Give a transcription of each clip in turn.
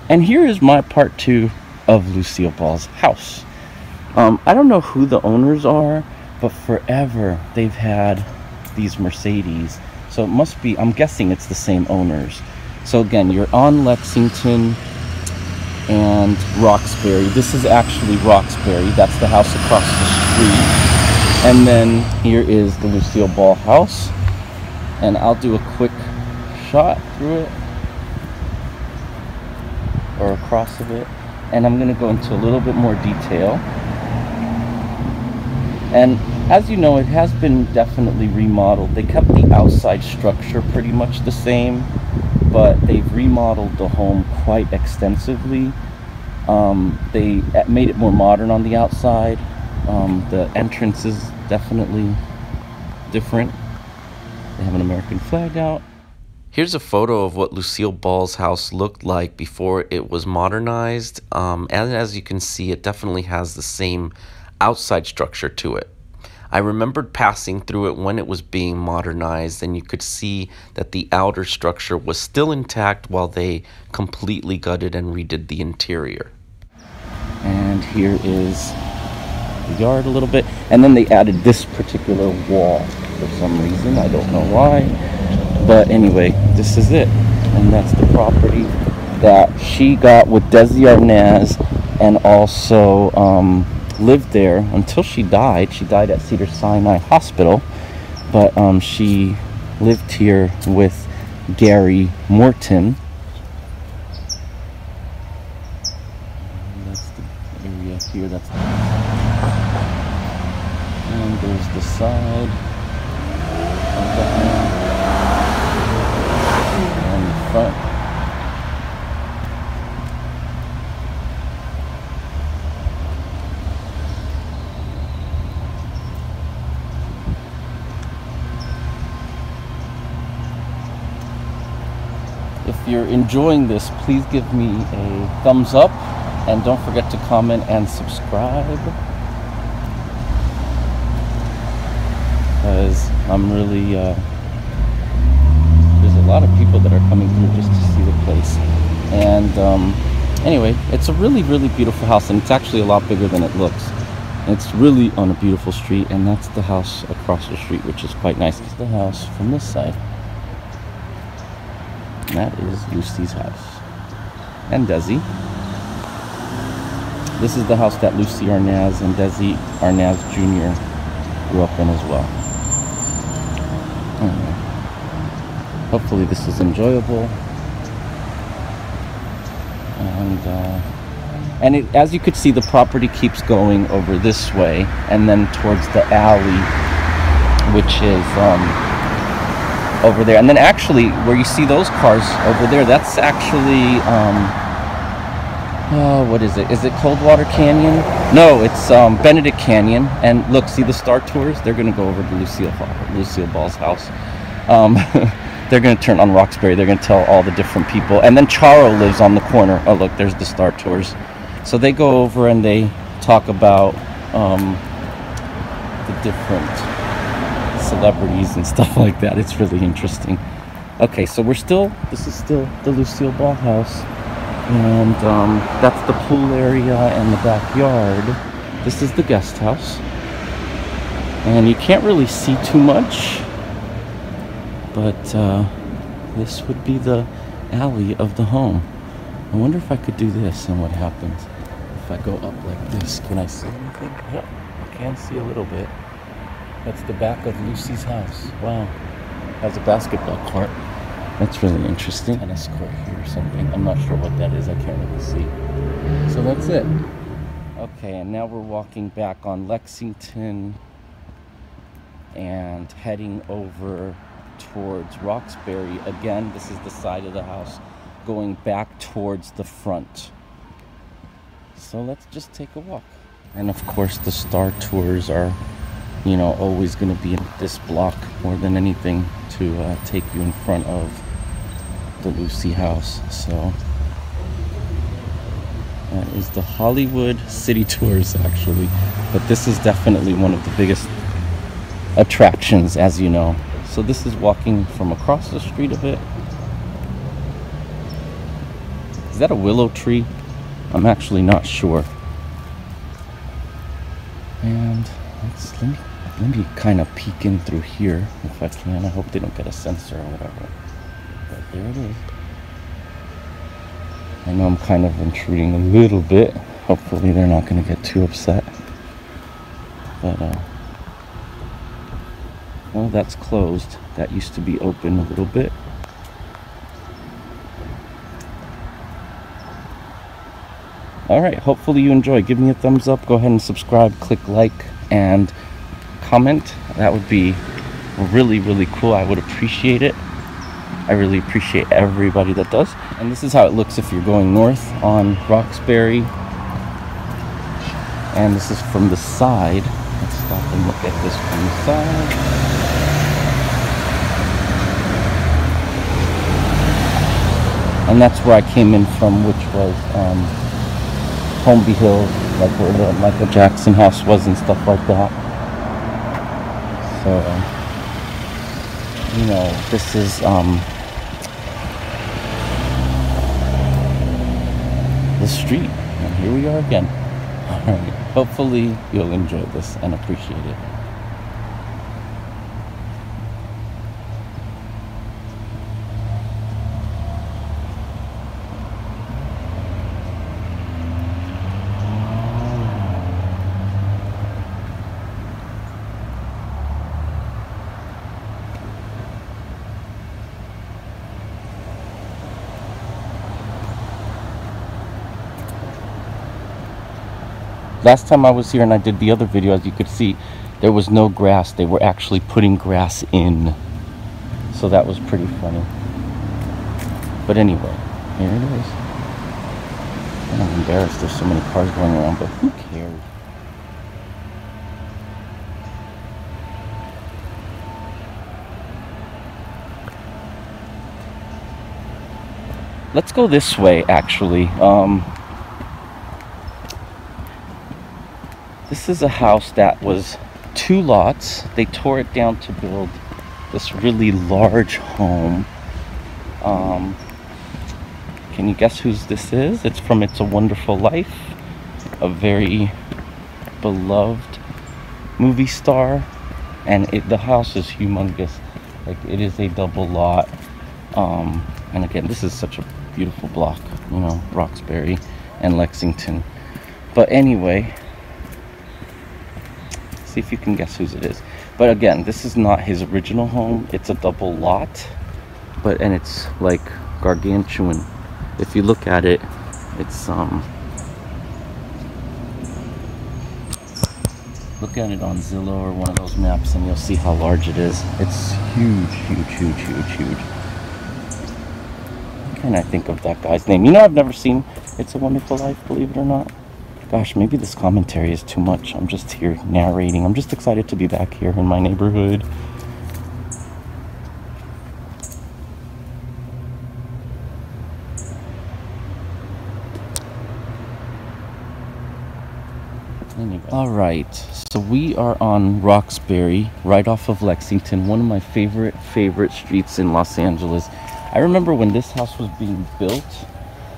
And here is my part 2 of Lucille Ball's house. I don't know who the owners are, but forever they've had these Mercedes. So it must be, I'm guessing it's the same owners. So again, you're on Lexington and Roxbury. This is actually Roxbury. That's the house across the street. And then here is the Lucille Ball house. And I'll do a quick shot through it, or across of it. And I'm going to go into a little bit more detail. And as you know, it has been definitely remodeled. They kept the outside structure pretty much the same, but they've remodeled the home quite extensively. They made it more modern on the outside. The entrance is definitely different. They have an American flag out. Here's a photo of what Lucille Ball's house looked like before it was modernized. And as you can see, it definitely has the same outside structure to it. I remembered passing through it when it was being modernized, and you could see that the outer structure was still intact while they completely gutted and redid the interior. And here is the yard a little bit. And then they added this particular wall for some reason. I don't know why. But anyway, this is it. And that's the property that she got with Desi Arnaz, and also lived there until she died. She died at Cedars-Sinai Hospital, but she lived here with Gary Morton. And that's the area here. That's and there's the side of the home and the front. If you're enjoying this, please give me a thumbs up, and don't forget to comment and subscribe, because I'm really there's a lot of people that are coming through just to see the place. And anyway, it's a really beautiful house, and it's actually a lot bigger than it looks. It's really on a beautiful street, and that's the house across the street, which is quite nice. It's the house from this side. And that is Lucy's house. And Desi. This is the house that Lucy Arnaz and Desi Arnaz Jr. grew up in as well. Anyway, hopefully this is enjoyable. And it, as you could see, the property keeps going over this way and then towards the alley, which is over there. And then actually where you see those cars over there, that's actually what is it? Is it Coldwater Canyon? No, it's Benedict Canyon. And look, see the Star Tours? They're gonna go over to Lucille Ball's house. They're gonna turn on Roxbury. They're gonna tell all the different people. And then Charo lives on the corner. Oh look, there's the Star Tours. So they go over and they talk about the different celebrities and stuff like that. It's really interesting. Okay, so this is still the Lucille Ball house, and that's the pool area and the backyard. This is the guest house, and you can't really see too much, but this would be the alley of the home. I wonder if I could do this and what happens if I go up like this. Can I see anything? Yeah, I can see a little bit. That's the back of Lucy's house. Wow. Has a basketball court. That's really interesting. Tennis court here or something. I'm not sure what that is. I can't really see. So that's it. Okay, and now we're walking back on Lexington and heading over towards Roxbury. Again, this is the side of the house going back towards the front. So let's just take a walk. And of course, the Star Tours are, you know, always going to be in this block more than anything to take you in front of the Lucy house. So that is the Hollywood City Tours, actually. But this is definitely one of the biggest attractions, as you know. So this is walking from across the street a bit. Is that a willow tree? I'm actually not sure. And let me kind of peek in through here if I can. I hope they don't get a sensor or whatever. But there it is. I know I'm kind of intruding a little bit. Hopefully they're not going to get too upset. But, well, that's closed. That used to be open a little bit. Alright, hopefully you enjoy. Give me a thumbs up. Go ahead and subscribe. Click like and comment. That would be really, really cool. I would appreciate it. I really appreciate everybody that does. And this is how it looks if you're going north on Roxbury. And this is from the side. Let's stop and look at this from the side. And that's where I came in from, which was Holmby Hill, like where the Michael Jackson house was and stuff like that. So, you know, this is the street, and here we are again. Alright, hopefully you'll enjoy this and appreciate it. Last time I was here and I did the other video, as you could see, there was no grass. They were actually putting grass in. So that was pretty funny. But anyway, here it is. And I'm embarrassed there's so many cars going around, but who cares? Let's go this way, actually. This is a house that was 2 lots. They tore it down to build this really large home. Can you guess whose this is? It's from It's a Wonderful Life, a very beloved movie star. And the house is humongous. Like, it is a double lot. And again, this is such a beautiful block, you know, Roxbury and Lexington. But anyway, see if you can guess whose it is. But again, this is not his original home. It's a double lot, and it's like gargantuan. If you look at it, it's look at it on Zillow or one of those maps and you'll see how large it is. It's huge, huge, huge, huge, huge. What can I think of that guy's name? You know, I've never seen It's a Wonderful Life, believe it or not. Gosh, maybe this commentary is too much. I'm just here narrating. I'm just excited to be back here in my neighborhood. Anyway. All right, so we are on Roxbury, right off of Lexington, one of my favorite streets in Los Angeles. I remember when this house was being built,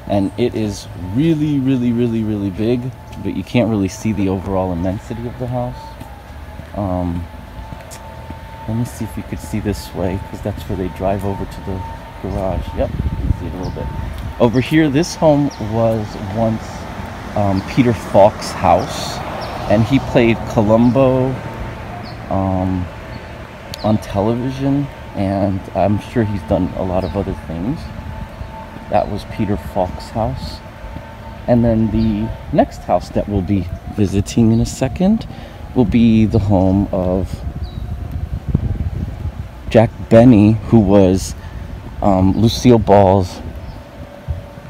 and it is really, really, really, really big, but you can't really see the overall immensity of the house. Let me see if you could see this way, because that's where they drive over to the garage. Yep, you can see it a little bit. Over here, this home was once Peter Falk's house, and he played Columbo on television, and I'm sure he's done a lot of other things. That was Peter Falk's house. And then the next house that we'll be visiting in a second will be the home of Jack Benny, who was Lucille Ball's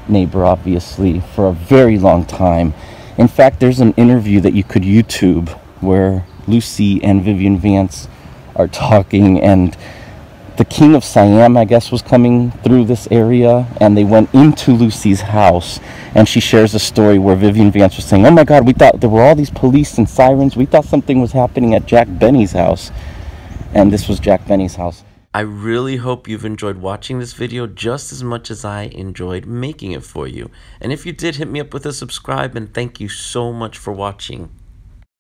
neighbor, obviously, for a very long time. In fact, there's an interview that you could YouTube where Lucy and Vivian Vance are talking, and the King of Siam, I guess, was coming through this area, and they went into Lucy's house, and she shares a story where Vivian Vance was saying, oh my God, we thought there were all these police and sirens. We thought something was happening at Jack Benny's house. And this was Jack Benny's house. I really hope you've enjoyed watching this video just as much as I enjoyed making it for you. And if you did, hit me up with a subscribe, and thank you so much for watching.